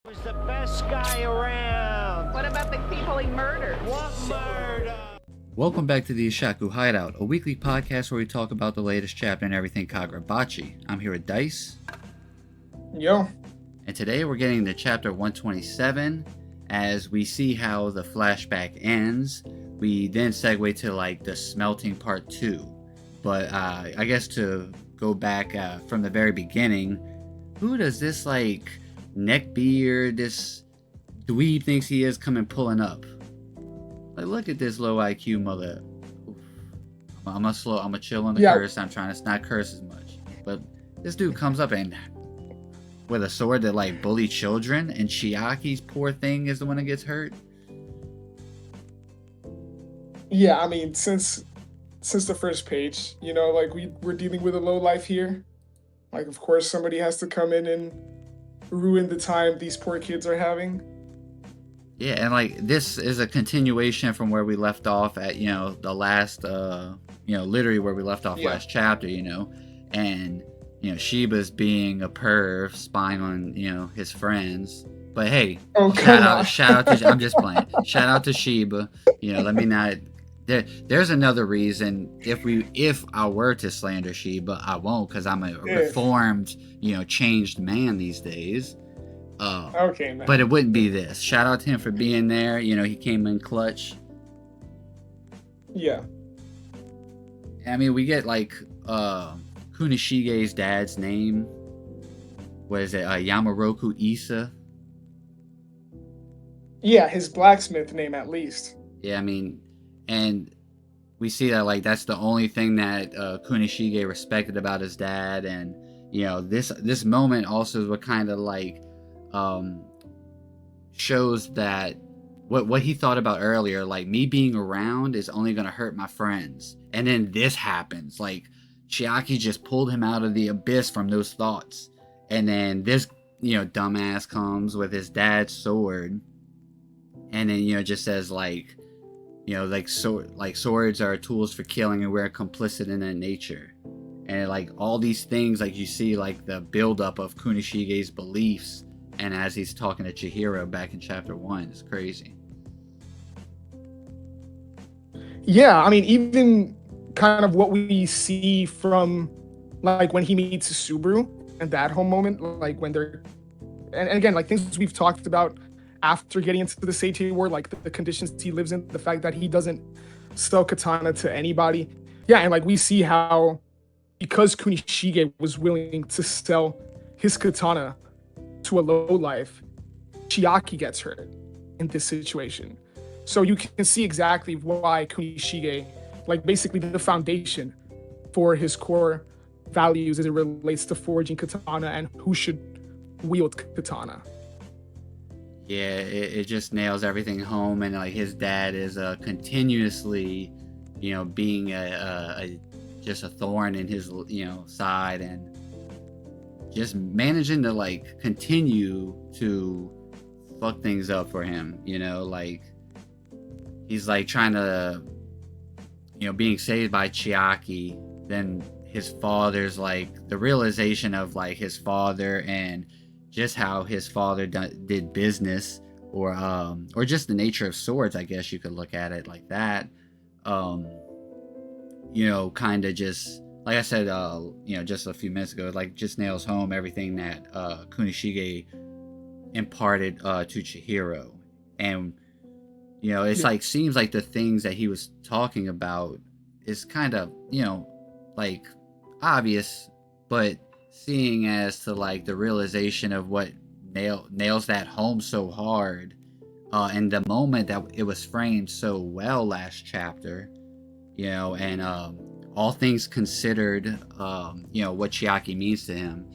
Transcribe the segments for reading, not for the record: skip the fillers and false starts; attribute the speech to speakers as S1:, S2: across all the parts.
S1: Was the best guy around.
S2: What about the people he murdered?
S1: What murder?
S3: Welcome back to the Hishaku Hideout, a weekly podcast where we talk about the latest chapter and everything Kagurabachi. I'm here with Dice.
S4: Yo.
S3: And today we're getting to chapter 127. As we see how the flashback ends, we then segue to like the smelting part 2. But I guess to go back from the very beginning, who does this like neckbeard, this dweeb thinks he is coming pulling up? Like, look at this low IQ mother. Oof. I'm gonna chill on the curse. I'm trying to not curse as much. But this dude comes up and with a sword that like bully children, and Chiaki's poor thing is the one that gets hurt.
S4: Yeah, I mean, since the first page, you know, like we're dealing with a low life here. Like, of course, somebody has to come in and ruin the time these poor kids are having.
S3: Yeah, and like this is a continuation from where we left off at, you know, the last, literally where we left off last chapter, you know, and you know Shiba's being a perv, spying on his friends. But hey, shout out to I'm just playing. Shout out to Shiba. Let me not. There's another reason if I were to slander Shiba, I won't, because I'm a reformed, changed man these days.
S4: Okay, man.
S3: But it wouldn't be this. Shout out to him for being there. He came in clutch.
S4: Yeah.
S3: I mean, we get like Kunishige's dad's name. What is it? Yamaroku Isa.
S4: Yeah, his blacksmith name at least.
S3: Yeah, I mean, and we see that like that's the only thing that Kunishige respected about his dad, and this moment also is what kind of like shows that what he thought about earlier, like me being around is only gonna hurt my friends, and then this happens. Like Chiaki just pulled him out of the abyss from those thoughts, and then this dumbass comes with his dad's sword, and then just says like swords are tools for killing, and we're complicit in that nature. And like all these things, like you see like the buildup of Kunishige's beliefs, and as he's talking to Chihiro back in chapter 1, it's crazy.
S4: Yeah, I mean, even kind of what we see from like when he meets Subaru and that whole moment, like when they're and again, like things we've talked about after getting into the Seitai War, like the conditions he lives in, the fact that he doesn't sell katana to anybody. Yeah, and like we see how because Kunishige was willing to sell his katana to a lowlife, Chiaki gets hurt in this situation. So you can see exactly why Kunishige, like basically the foundation for his core values as it relates to forging katana and who should wield katana.
S3: Yeah, it just nails everything home, and like his dad is continuously, being just a thorn in his side, and just managing to like continue to fuck things up for him. Like he's like trying to, being saved by Chiaki. Then his father's like the realization of like his father and just how his father did business, or just the nature of swords, I guess you could look at it like that. Kind of just like I said, just a few minutes ago, like just nails home everything that Kunishige imparted to Chihiro. And it's like seems like the things that he was talking about is kind of like obvious, but seeing as to like the realization of what nails that home so hard, and the moment that it was framed so well last chapter, and all things considered, what Chiaki means to him,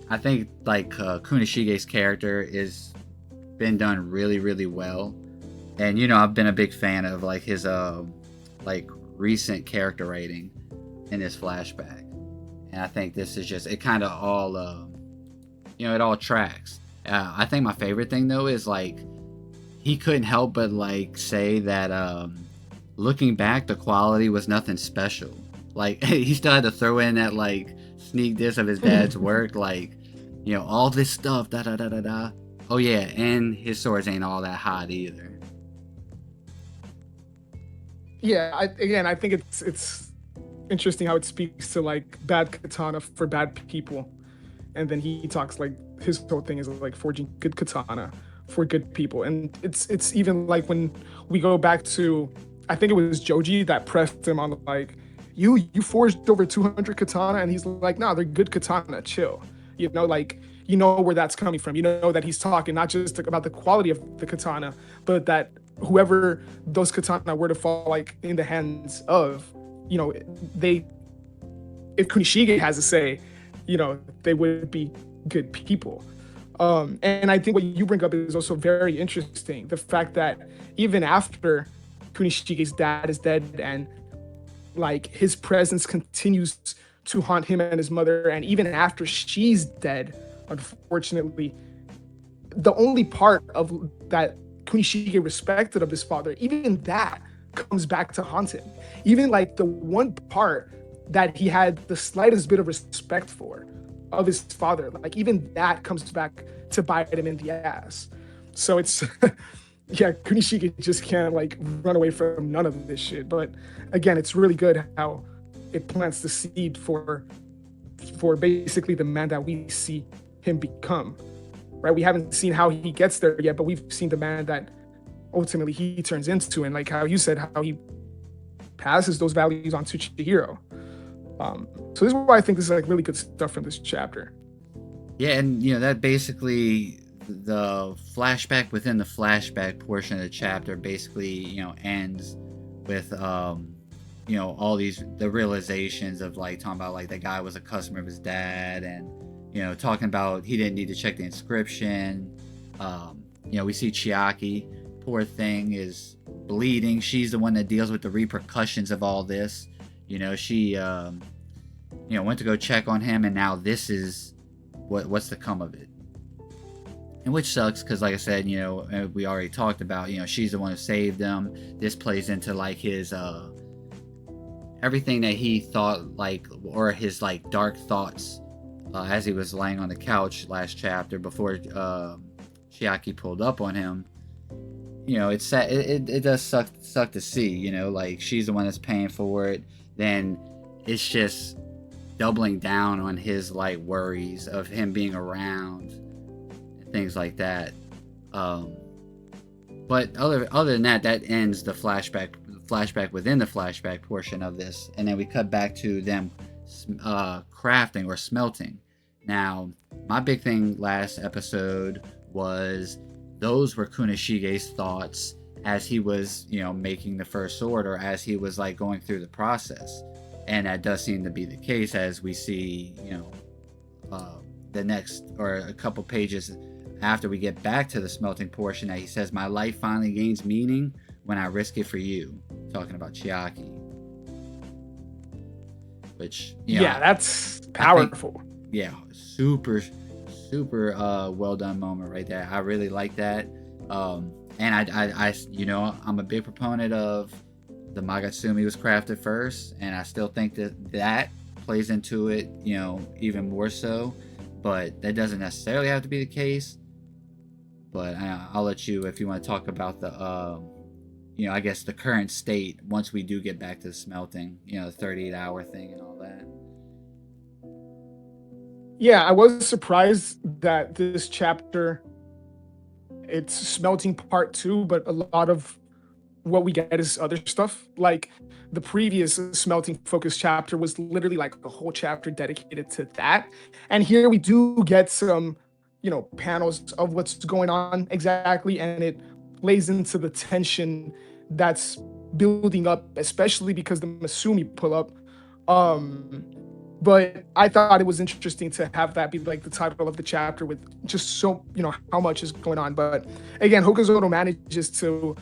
S3: I think like Kunishige's character is been done really, really well. And I've been a big fan of like his like recent character writing in this flashback. And I think this is just, it kind of all, it all tracks. I think my favorite thing, though, is, like, he couldn't help but, like, say that, looking back, the quality was nothing special. Like, he still had to throw in that, like, sneak diss of his dad's work. Like, all this stuff, da da da da da. Oh yeah, and his swords ain't all that hot either.
S4: Yeah, I think it's interesting how it speaks to like bad katana for bad people, and then he talks like his whole thing is like forging good katana for good people, and it's even like when we go back to, I think it was Joji that pressed him on like, you forged over 200 katana, and he's like, nah, they're good katana, chill, like where that's coming from, that he's talking not just about the quality of the katana, but that whoever those katana were to fall like in the hands of, they, if Kunishige has a say, they would be good people. And I think what you bring up is also very interesting. The fact that even after Kunishige's dad is dead and like his presence continues to haunt him and his mother, and even after she's dead, unfortunately, the only part of that Kunishige respected of his father, even that comes back to haunt him. Even like the one part that he had the slightest bit of respect for of his father, like even that comes back to bite him in the ass. So it's yeah, Kunishige just can't like run away from none of this shit. But again, it's really good how it plants the seed for basically the man that we see him become. Right? We haven't seen how he gets there yet, but we've seen the man that ultimately he turns into, and like how you said, how he passes those values on to Chihiro. So this is why I think this is like really good stuff from this chapter.
S3: Yeah, and that basically, the flashback within the flashback portion of the chapter basically ends with all these, the realizations of like talking about like that guy was a customer of his dad, and talking about he didn't need to check the inscription. We see Chiaki, poor thing, is bleeding. She's the one that deals with the repercussions of all this. She went to go check on him, and now this is what's to come of it. And which sucks, because like I said, we already talked about, she's the one who saved him. This plays into like his everything that he thought, like, or his like dark thoughts as he was laying on the couch last chapter before Chiaki pulled up on him. It's sad. It does suck to see, like she's the one that's paying for it. Then it's just doubling down on his like worries of him being around and things like that. But other than that ends the flashback within the flashback portion of this, and then we cut back to them crafting or smelting. Now, my big thing last episode was those were Kunishige's thoughts as he was, making the first sword, or as he was like going through the process. And that does seem to be the case, as we see, the next, or a couple pages after we get back to the smelting portion, that he says, "My life finally gains meaning when I risk it for you," talking about Chiaki. Which,
S4: yeah, that's powerful.
S3: Super well done moment right there. I really like that. And I I'm a big proponent of the Magatsumi was crafted first, and I still think that plays into it, even more so. But that doesn't necessarily have to be the case. But I'll let you, if you want to talk about the, I guess the current state once we do get back to the smelting, the 38-hour thing and all that.
S4: Yeah, I was surprised that this chapter, it's smelting part 2, but a lot of what we get is other stuff. Like the previous smelting focused chapter was literally like a whole chapter dedicated to that. And here we do get some, panels of what's going on exactly. And it lays into the tension that's building up, especially because the Masumi pull up. But I thought it was interesting to have that be like the title of the chapter, with just so, how much is going on. But again, Hokuzono manages to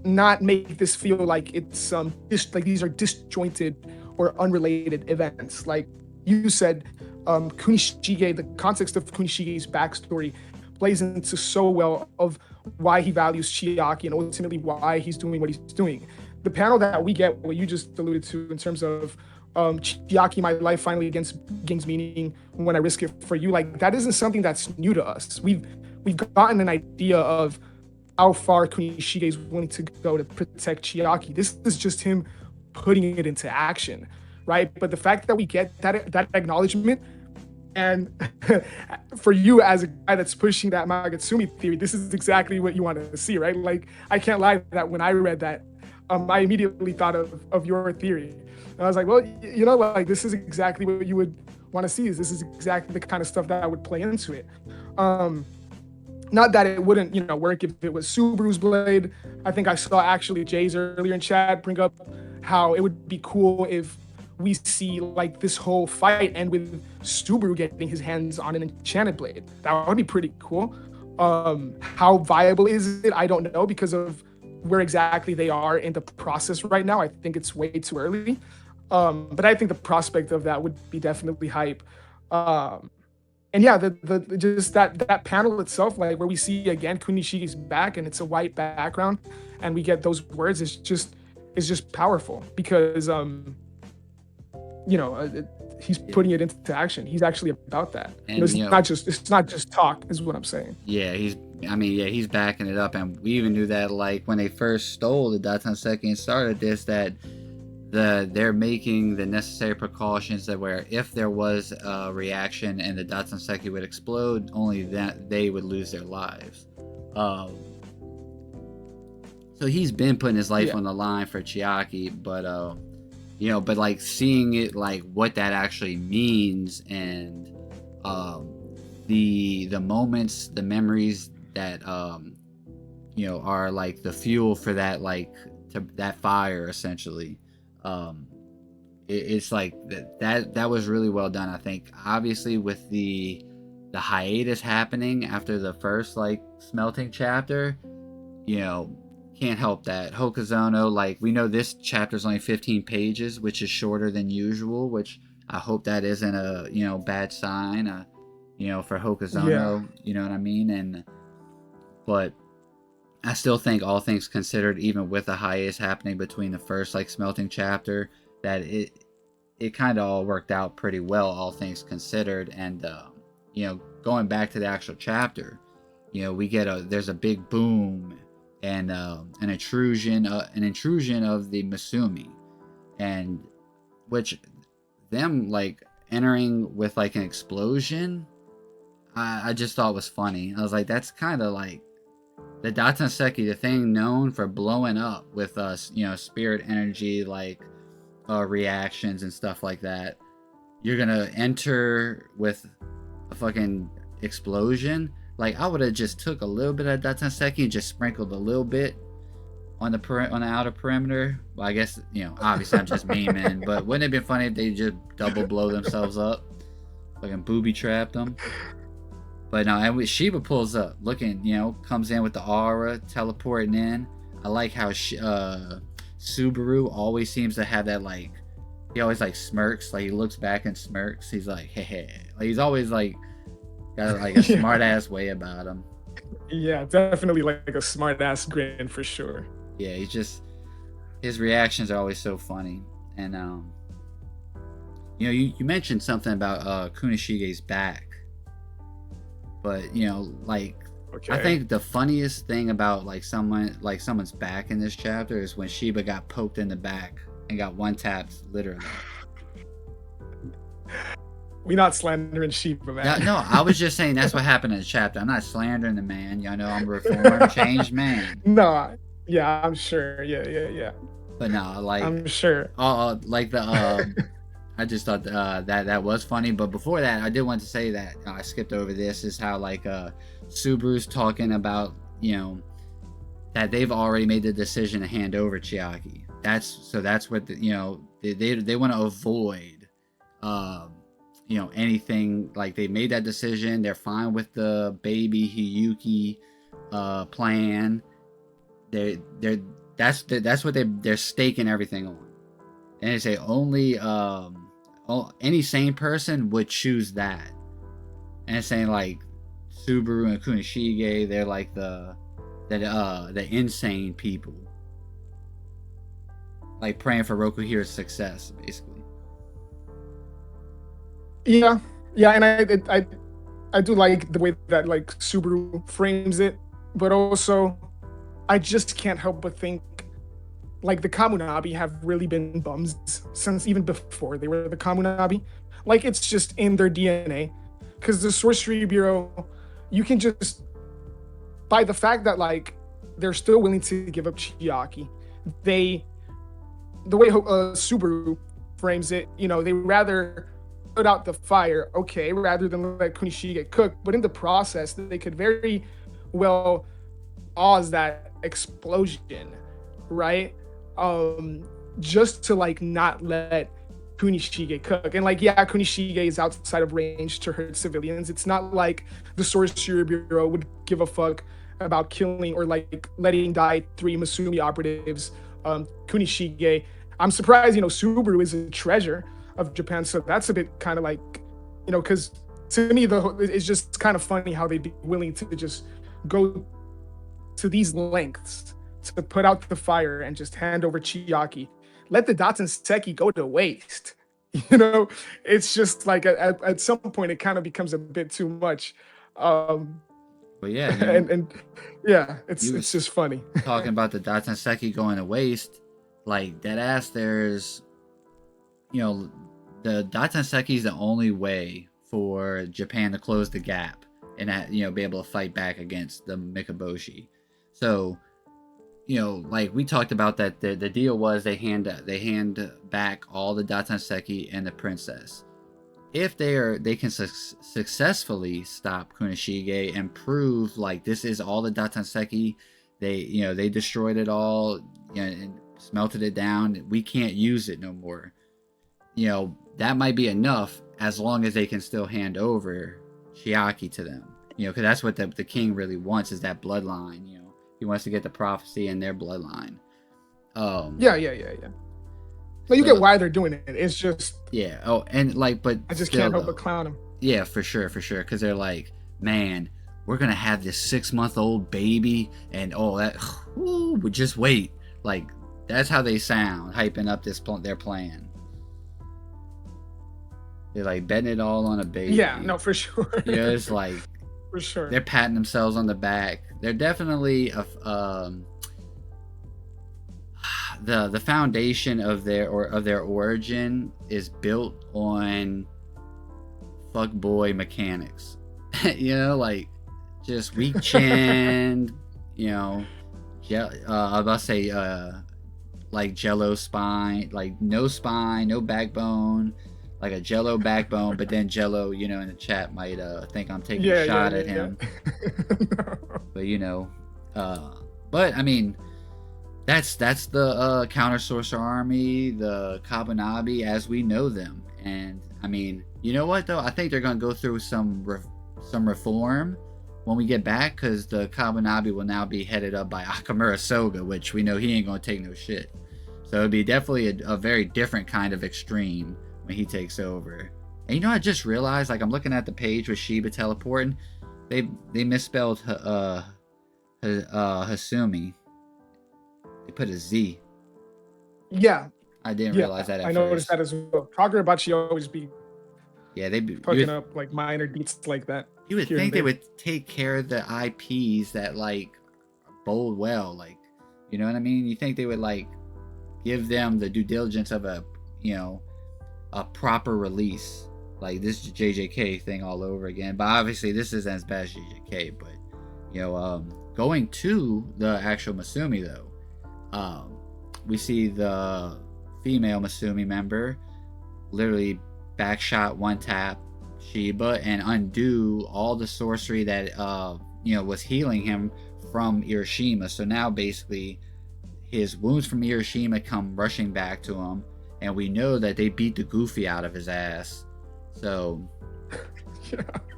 S4: not make this feel like it's like these are disjointed or unrelated events. Like you said, Kunishige, the context of Kunishige's backstory plays into so well of why he values Chiaki and ultimately why he's doing what he's doing. The panel that we get, what you just alluded to in terms of Chiaki, my life finally gains meaning when I risk it for you. Like that isn't something that's new to us. We've gotten an idea of how far Kunishige is willing to go to protect Chiaki. This is just him putting it into action, right? But the fact that we get that acknowledgement, and for you as a guy that's pushing that Magatsumi theory, this is exactly what you want to see, right? Like I can't lie that when I read that, I immediately thought of your theory. And I was like, well, like this is exactly what you would want to see. This is exactly the kind of stuff that would play into it. Not that it wouldn't, work if it was Subaru's blade. I think I saw actually Jay's earlier in chat bring up how it would be cool if we see like this whole fight end with Subaru getting his hands on an enchanted blade. That would be pretty cool. How viable is it? I don't know, because of where exactly they are in the process right now. I think it's way too early. But I think the prospect of that would be definitely hype. And yeah, the just that panel itself, like where we see again Kunishige's back and it's a white background, and we get those words, is just powerful because he's putting it into action. He's actually about that.
S3: And,
S4: it's not just talk, is what I'm saying.
S3: Yeah, he's backing it up, and we even knew that like when they first stole the Datanseki and started this, that they're making the necessary precautions that where if there was a reaction and the Datanseki would explode, only that they would lose their lives. So he's been putting his life on the line for Chiaki, but but like seeing it, like what that actually means, and the moments, the memories that are like the fuel for that, like that fire essentially. It's like that was really well done. I think obviously with the hiatus happening after the first like smelting chapter, can't help that Hokuzono, like we know this chapter is only 15 pages, which is shorter than usual, which I hope that isn't a bad sign for Hokuzono. You know what I mean? But I still think, all things considered, even with the hiatus happening between the first like smelting chapter, that it kind of all worked out pretty well, all things considered. And going back to the actual chapter, we get there's a big boom and an intrusion of the Masumi, and which them like entering with like an explosion, I just thought was funny. I was like, that's kind of like the Datanseki, the thing known for blowing up with spirit energy, like reactions and stuff like that. You're gonna enter with a fucking explosion. Like I would have just took a little bit of Datanseki and just sprinkled a little bit on the outer perimeter. Well, I guess obviously I'm just memeing, but wouldn't it have been funny if they just double blow themselves up, fucking booby trapped them? But no, and Shiba pulls up, looking, comes in with the aura, teleporting in. I like how Subaru always seems to have that, like, he always like smirks, like he looks back and smirks. He's like, hey. Like, he's always like got like a smart ass way about him.
S4: Yeah, definitely like a smart ass grin for sure.
S3: Yeah, his reactions are always so funny. And you mentioned something about Kunishige's back. But okay. I think the funniest thing about like someone's back in this chapter is when Shiba got poked in the back and got one tapped, literally.
S4: We not slandering Shiba, man.
S3: No, I was just saying that's what happened in the chapter. I'm not slandering the man. I'm a reformed, changed man.
S4: No, yeah, I'm sure. Yeah.
S3: But no, like
S4: I'm sure.
S3: Like the I just thought that was funny. But before that, I did want to say that I skipped over this, is how like Subaru's talking about that they've already made the decision to hand over Chiaki. That's what they want to avoid anything, like they made that decision. They're fine with the baby Hiyuki plan. That's what they're staking everything on. And they say only any sane person would choose that. And it's saying like Subaru and Kunishige, they're like the insane people, like praying for Rokuhiro's success, basically.
S4: Yeah, yeah, and I do like the way that like Subaru frames it, but also I just can't help but think like the Kamunabi have really been bums since even before they were the Kamunabi. Like it's just in their DNA. Because the Sorcery Bureau, you can just by the fact that like they're still willing to give up Chiaki, they the way Subaru frames it, they rather put out the fire, okay, rather than let Kunishi get cooked. But in the process, they could very well cause that explosion, right? Um, just to like not let Kunishige cook. And like, yeah, Kunishige is outside of range to hurt civilians. It's not like the Sorcery Bureau would give a fuck about killing or like letting die 3 Masumi operatives. Kunishige, I'm surprised, Subaru is a treasure of Japan. So that's a bit kind of like, because to me, it's just kind of funny how they'd be willing to just go to these lengths to put out the fire and just hand over Chiaki. Let the Datsun Seki go to waste. You know, it's just like at some point it kind of becomes a bit too much. Um,
S3: But yeah,
S4: and yeah, it's
S3: you
S4: just funny.
S3: talking about the Daitanseki going to waste, like that ass. There's, the Daitanseki is the only way for Japan to close the gap and be able to fight back against the Mikaboshi. So, like we talked about that the deal was they hand back all the Daitanseki and the princess. If they can successfully stop Kunishige and prove like this is all the Daitanseki, they destroyed it all, and smelted it down. We can't use it no more. That might be enough as long as they can still hand over Chiaki to them. Because that's what the king really wants, is that bloodline. He wants to get the prophecy in their bloodline.
S4: Yeah. Like you get why they're doing it. It's just
S3: Oh, and like, but
S4: I just can't help but clown them.
S3: Yeah, for sure, because they're like, man, we're gonna have this 6-month-old baby, and that. Just wait. Like that's how they sound, hyping up their plan. They're like betting it all on a baby.
S4: Yeah, no, for sure.
S3: It's like
S4: for sure.
S3: They're patting themselves on the back. They're definitely the foundation of their origin is built on fuckboy mechanics. Like just weak chinned. I was about to say like Jello spine, like no spine, no backbone. Like a Jello backbone, but then Jello, in the chat might think I'm taking a shot at him. No. But I mean, that's the counter sorcerer army, the Kabunabi as we know them. And I mean, you know what though? I think they're gonna go through some reform when we get back, because the Kabunabi will now be headed up by Akamura Soga, which we know he ain't gonna take no shit. So it'd be definitely a very different kind of extreme when he takes over. And I just realized, like, I'm looking at the page with Shiba teleporting, they misspelled Hasumi. They put a Z.
S4: Yeah,
S3: I didn't realize that at
S4: I
S3: first.
S4: noticed that as well. Kagurabachi always be
S3: they be
S4: fucking up like minor beats like that.
S3: You would think they would take care of the IPs that like bode well, like, you know what I mean? You think they would like give them the due diligence of a proper release. Like this JJK thing all over again. But obviously this isn't as bad as JJK. But going to the actual Masumi though, we see the female Masumi member literally backshot one tap Shiba and undo all the sorcery that was healing him from Hiroshima. So now basically his wounds from Hiroshima come rushing back to him. And we know that they beat the goofy out of his ass. So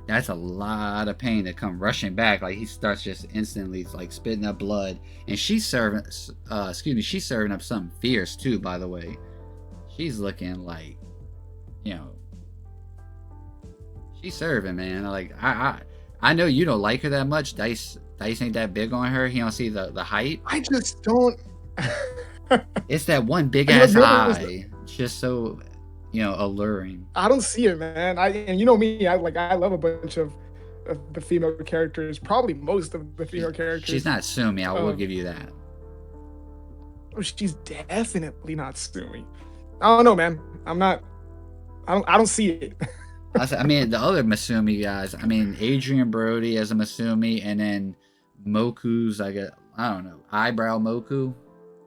S3: that's a lot of pain to come rushing back. Like he starts just instantly like spitting up blood. And she's serving up something fierce too, by the way. She's looking like, she's serving, man. Like I know you don't like her that much. Dice ain't that big on her. He don't see the hype.
S4: I just don't.
S3: It's that one big ass eye. Just so, alluring.
S4: I don't see it, man. And you know me, I love a bunch of the female characters, probably most of the female
S3: She's
S4: characters.
S3: not Sumi. I will
S4: Um,
S3: give you that.
S4: she's definitely not Sumi. I don't know, man. I don't see it.
S3: I mean, the other Masumi guys. I mean, Adrian Brody as a Masumi, and then Moku's like I don't know, eyebrow Moku.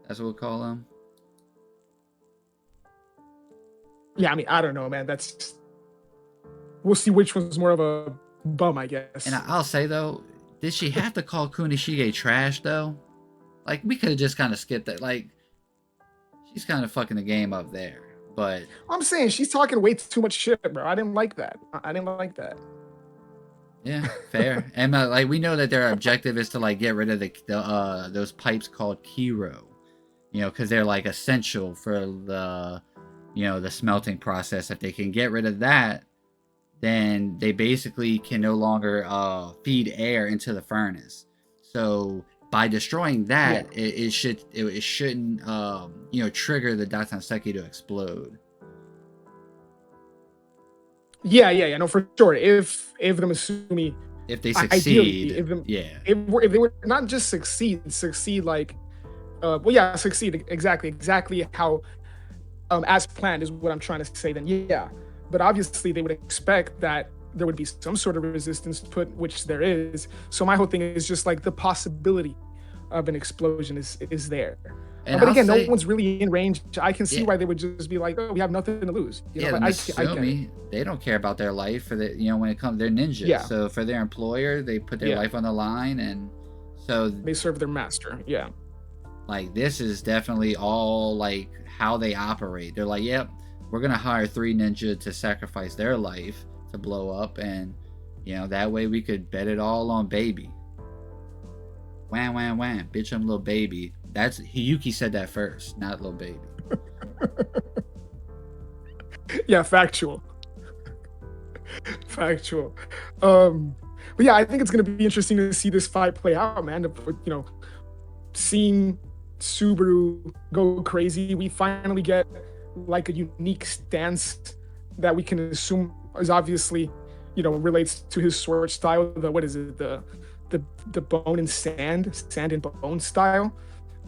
S3: That's what we'll call him.
S4: Yeah, I mean, I don't know, man. We'll see which one's more of a bum, I guess.
S3: And I'll say though, did she have to call Kunishige trash though? Like, we could have just kind of skipped that. Like, she's kind of fucking the game up there. But
S4: I'm saying she's talking way too much shit, bro. I didn't like that. I didn't like that.
S3: yeah, fair. And like, we know that their objective is to like get rid of the those pipes called Kiro, because they're like essential for the the smelting process. If they can get rid of that, then they basically can no longer feed air into the furnace. So by destroying that, it shouldn't trigger the Datanseki to explode.
S4: Yeah, no, for sure. If the Masumi,
S3: If they
S4: ideally,
S3: succeed,
S4: if they were not just succeed like, succeed exactly how as planned is what I'm trying to say. Then yeah, but obviously they would expect that there would be some sort of resistance put, which there is. So my whole thing is just like the possibility of an explosion is there. But again, no one's really in range. I can see why they would just be like, oh, we have nothing to lose.
S3: The Masumi, they don't care about their life for the when it comes, they're ninjas.
S4: Yeah.
S3: So for their employer, they put their life on the line, and so
S4: they serve their master. Yeah.
S3: Like, this is definitely all like how they operate. They're like, yep, we're gonna hire 3 ninja to sacrifice their life to blow up, and that way we could bet it all on baby. Wham wham wham, bitch, I'm little baby. That's Hiyuki said that first, not little baby.
S4: Yeah, factual. But yeah, I think it's gonna be interesting to see this fight play out, man. Seeing Subaru go crazy, we finally get like a unique stance that we can assume is obviously relates to his sword style. The bone and sand and bone style.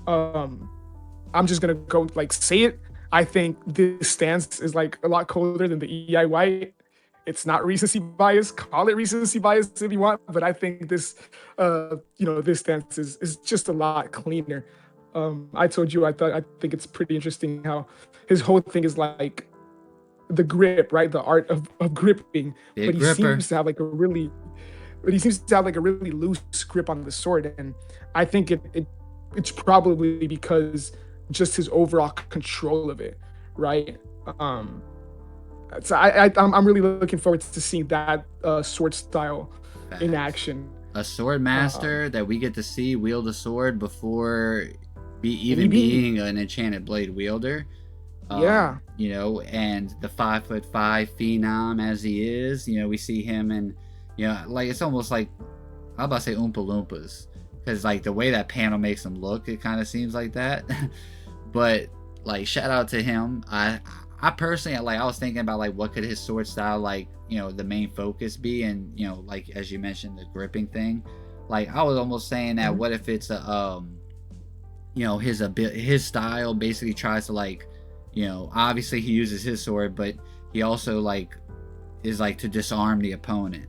S4: I'm just gonna go like say it. I think this stance is like a lot colder than the EI white. It's not recency bias. Call it recency bias if you want, but I think this this stance is just a lot cleaner. I told you I think it's pretty interesting how his whole thing is like the grip, right? The art of gripping.
S3: Big
S4: but he
S3: gripper.
S4: seems to have like a really loose grip on the sword, and I think it's probably because just his overall control of it, right? So I'm really looking forward to seeing that sword style in action.
S3: A sword master that we get to see wield a sword before being an enchanted blade wielder. And the 5'5" phenom as he is, we see him, and like, it's almost like, I'm about to say Oompa Loompas, because like the way that panel makes him look, it kind of seems like that. But like, shout out to him. I personally, I was thinking about like, what could his sword style, like, the main focus be, and like, as you mentioned, the gripping thing. Like, I was almost saying that, what if it's a his style basically tries to, like, obviously he uses his sword, but he also like is like to disarm the opponent.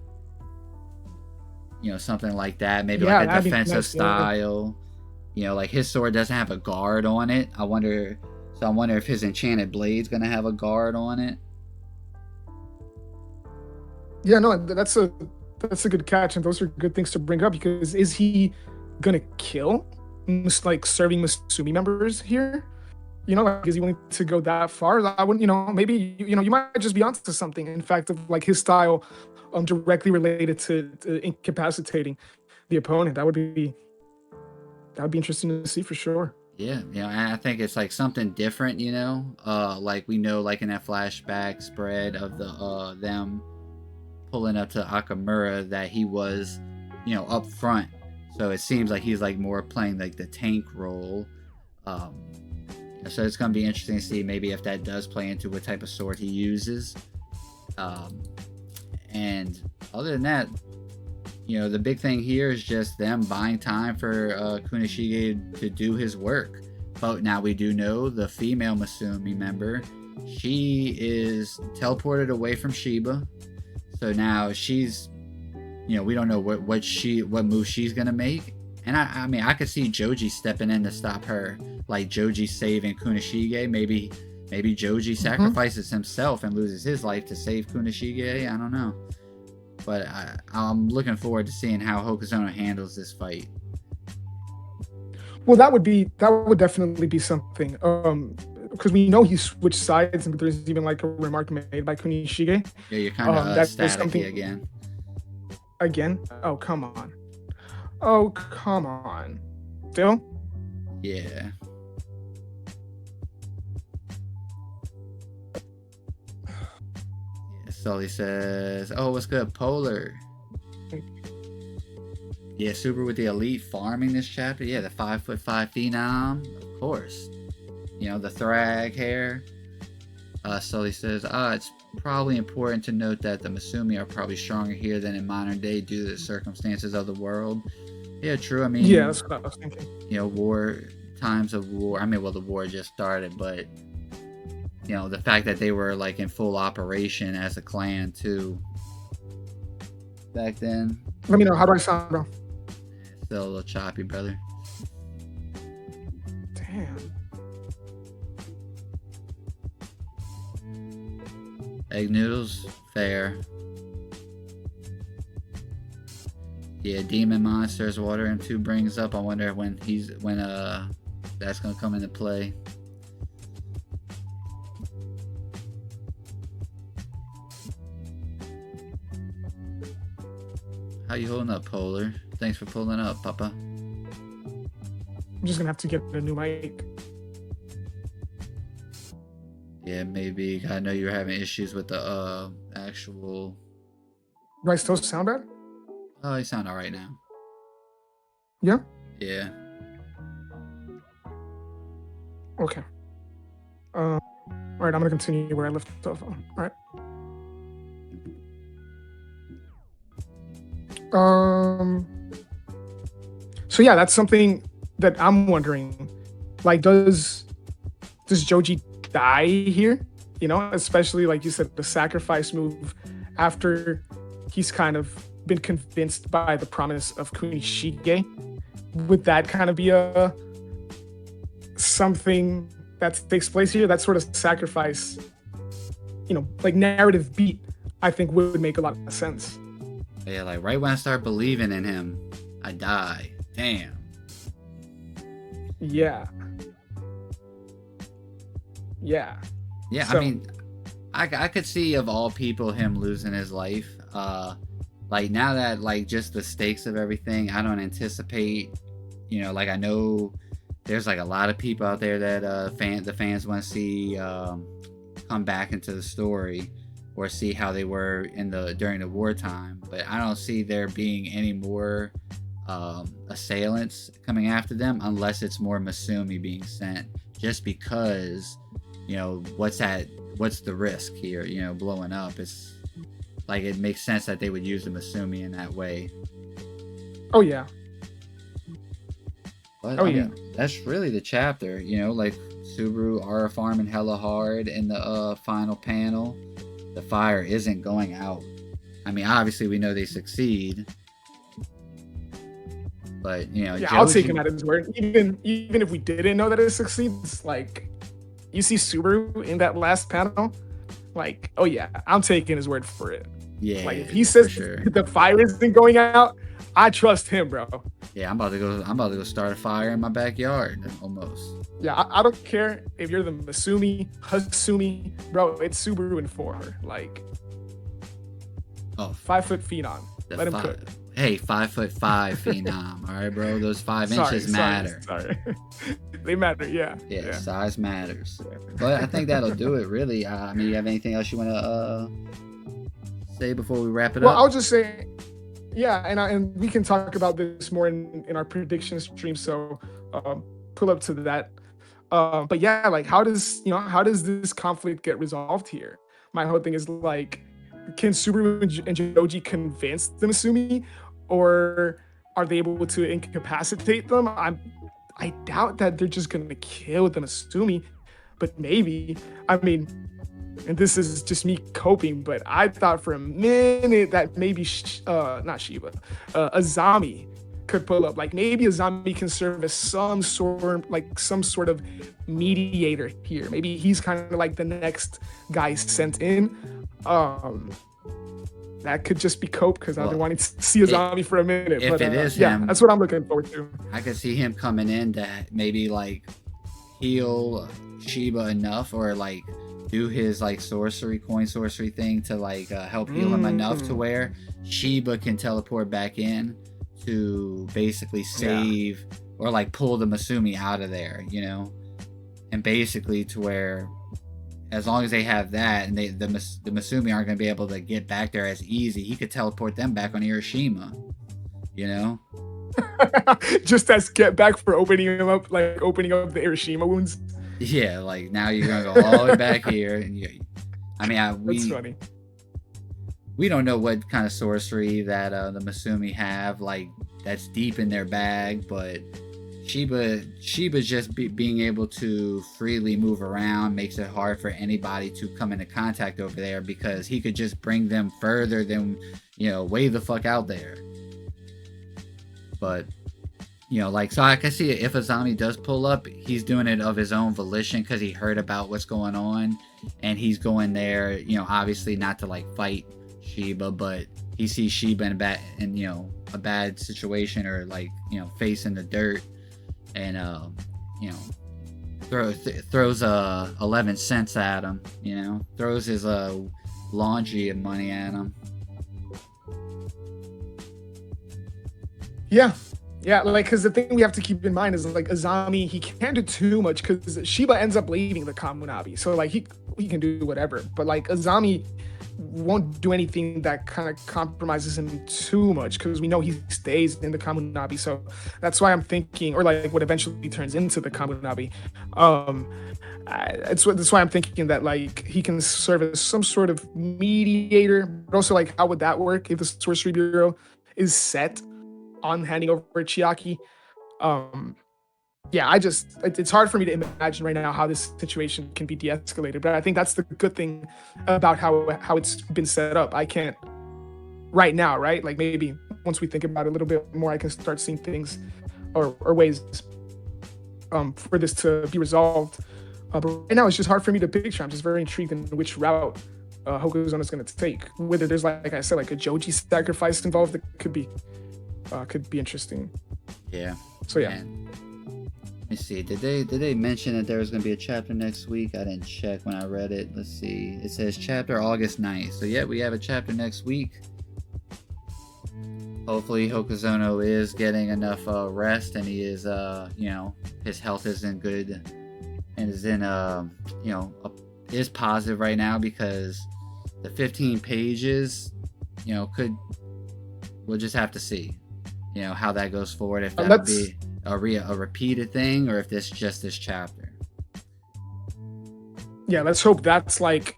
S3: Something like that. Maybe like a defensive style. Like, his sword doesn't have a guard on it. I wonder if his enchanted blade's gonna have a guard on it.
S4: Yeah, no, that's a good catch, and those are good things to bring up, because is he gonna kill like serving Masumi members here? Like, is he willing to go that far? I wouldn't, maybe, you might just be onto something. In fact, of like his style directly related to incapacitating the opponent. That would be interesting to see for sure.
S3: Yeah, I think it's like something different, like we know, like in that flashback spread of the them pulling up to Akamura, that he was, up front. So it seems like he's like more playing like the tank role. So it's going to be interesting to see maybe if that does play into what type of sword he uses. And other than that, the big thing here is just them buying time for Kunishige to do his work. But now we do know the female Masumi member, she is teleported away from Shiba. So now she's, we don't know what move she's gonna make. And I mean, I could see Joji stepping in to stop her, like Joji saving Kunishige. Maybe Joji sacrifices himself and loses his life to save Kunishige. I don't know. But I'm looking forward to seeing how Hokuzono handles this fight.
S4: Well, that would definitely be something. Because we know he switched sides, and there's even like a remark made by Kunishige.
S3: Yeah, you're kind of staticky again.
S4: Again? Oh, come on. Oh, come on. Still?
S3: Yeah. Sully says, "Oh, what's good, Polar?" Yeah, Super with the elite farming this chapter. Yeah, the 5'5" Phenom, of course. The Thrag hair. Sully says, it's probably important to note that the Masumi are probably stronger here than in modern day due to the circumstances of the world. Yeah, true. I mean,
S4: yeah, that's what I was thinking.
S3: Times of war. I mean, well, the war just started, but the fact that they were like in full operation as a clan too back then.
S4: Let me know, how do I sound, bro?
S3: Still a little choppy, brother.
S4: Damn.
S3: Egg noodles, fair. Yeah, demon monsters, water and 2 brings up. I wonder when that's gonna come into play. How you holding up, Polar? Thanks for pulling up, Papa.
S4: I'm just gonna have to get a new mic.
S3: Yeah, maybe. I know you're having issues with the actual.
S4: Do I still sound bad?
S3: Oh, you sound all right now.
S4: Yeah?
S3: Yeah.
S4: Okay. All right, I'm gonna continue where I left off. All right. So yeah, that's something that I'm wondering. Like, does Joji die here? Especially like you said, the sacrifice move after he's kind of been convinced by the promise of Kunishige. Would that kind of be something that takes place here? That sort of sacrifice, like narrative beat, I think would make a lot of sense.
S3: Yeah, like right when I start believing in him, I die. Damn.
S4: Yeah.
S3: Yeah,
S4: so,
S3: I mean, I could see of all people him losing his life. Like now that like just the stakes of everything, I don't anticipate. Like I know there's like a lot of people out there that the fans want to see come back into the story or see how they were during the wartime. But I don't see there being any more assailants coming after them unless it's more Masumi being sent. Just because, what's the risk here? Blowing up. It's like it makes sense that they would use the Masumi in that way.
S4: Oh yeah.
S3: But I mean, that's really the chapter. Like Subaru are farming hella hard in the final panel. The fire isn't going out. I mean, obviously we know they succeed. But Joji,
S4: I'll take him at his word. Even if we didn't know that it succeeds, like you see Subaru in that last panel, like, oh yeah, I'm taking his word for it.
S3: Yeah.
S4: Like if he says the fire isn't going out, I trust him, bro.
S3: Yeah, I'm about to go start a fire in my backyard almost.
S4: Yeah, I don't care if you're the Masumi, Hasumi, bro. It's Subaru and 4. Like, 5 foot Phenom. Let him cook.
S3: Hey, 5'5" Phenom. All right, bro. Those 5 inches matter.
S4: Sorry. They matter. Yeah.
S3: Yeah. Size matters. But I think that'll do it. Really. I mean, you have anything else you want to say before we wrap it up?
S4: Well, I'll just say, yeah, and we can talk about this more in our prediction stream. So pull up to that. But yeah, like how does this conflict get resolved here? My whole thing is like, can Subaru and Joji convince the Masumi, or are they able to incapacitate them? I doubt that they're just gonna kill the Masumi, but maybe. I mean, and this is just me coping, but I thought for a minute that maybe not Shiba, Azami could pull up. Like maybe Azami can serve as some sort of mediator here. Maybe he's kind of like the next guy sent in. That could just be cope because I've been wanting to see Azami for a minute.
S3: If it is
S4: yeah,
S3: him,
S4: that's what I'm looking forward to.
S3: I could see him coming in to maybe like heal Shiba enough, or like do his like coin sorcery thing to like help heal him enough to where Shiba can teleport back in to basically save or like pull the Masumi out of there, you know, and basically to where as long as they have that and the Masumi aren't going to be able to get back there as easy, he could teleport them back on Hiroshima, you know.
S4: Just as get back for opening up the Hiroshima wounds.
S3: Yeah, like now you're gonna go all the way back here, and
S4: that's funny.
S3: We don't know what kind of sorcery that the Masumi have, like that's deep in their bag, but Shiba's just being able to freely move around makes it hard for anybody to come into contact over there, because he could just bring them further than, you know, way the fuck out there. But you know, like, so I can see it. If Azami does pull up, he's doing it of his own volition because he heard about what's going on, and he's going there, you know, obviously not to like fight Shiba, but he sees Shiba in a bad situation, or like, you know, face in the dirt, and you know, throws 11 cents at him, you know, throws his laundry and money at him.
S4: Yeah, like, because the thing we have to keep in mind is, like, Azami, he can't do too much because Shiba ends up leaving the Kamunabi. So, like, he can do whatever. But, like, Azami won't do anything that kind of compromises him too much because we know he stays in the Kamunabi. So that's why I'm thinking, or, like, what eventually turns into the Kamunabi. That's why I'm thinking that, like, he can serve as some sort of mediator. But also, like, how would that work if the Sorcery Bureau is set on handing over Chiaki? It's hard for me to imagine right now how this situation can be de-escalated, but I think that's the good thing about how it's been set up. I can't right now, right? Like, maybe once we think about it a little bit more, I can start seeing things or ways for this to be resolved. But right now, it's just hard for me to picture. I'm just very intrigued in which route Hokuzono is going to take. Whether there's, like I said, like a Joji sacrifice involved, that could be interesting.
S3: Yeah.
S4: So yeah.
S3: Man. Let me see. Did they mention that there was going to be a chapter next week? I didn't check when I read it. Let's see. It says chapter August 9th. So yeah, we have a chapter next week. Hopefully Hokuzono is getting enough rest, and he is his health is in good and is in is positive right now, because the 15 pages, we'll just have to see, how that goes forward, if that'll be a repeated thing, or if this just this chapter.
S4: Yeah, let's hope that's like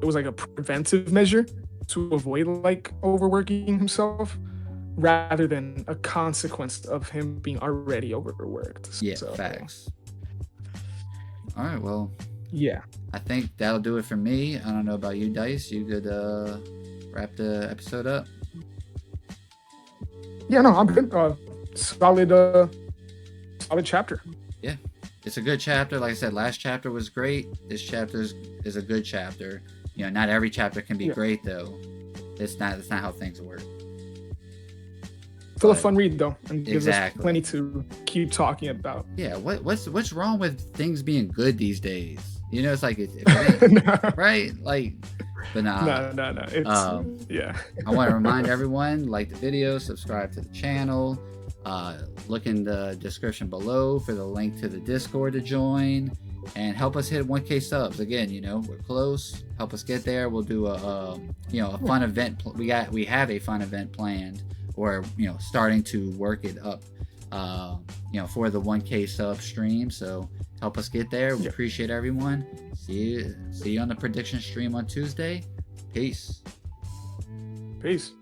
S4: it was like a preventive measure to avoid like overworking himself, rather than a consequence of him being already overworked.
S3: Yeah, so, facts. All right, well,
S4: yeah, I
S3: think that'll do it for me. I don't know about you, Dice. You could wrap the episode up.
S4: Yeah, no, I'm good. Solid chapter.
S3: Yeah, it's a good chapter. Like I said, last chapter was great. This chapter is a good chapter. Not every chapter can be great, though. That's not how things work.
S4: Still a fun read, though, and gives us plenty to keep talking about.
S3: Yeah, what's wrong with things being good these days? It's like right, like, but nah.
S4: No. It's yeah.
S3: I want to remind everyone, like the video, subscribe to the channel. Look in the description below for the link to the Discord to join, and help us hit 1K subs. Again, we're close. Help us get there. We'll do a fun event. We have a fun event planned, or starting to work it up. For the 1K sub stream. So help us get there. We
S4: Yeah.
S3: appreciate everyone. See you on the prediction stream on Tuesday. Peace.
S4: Peace.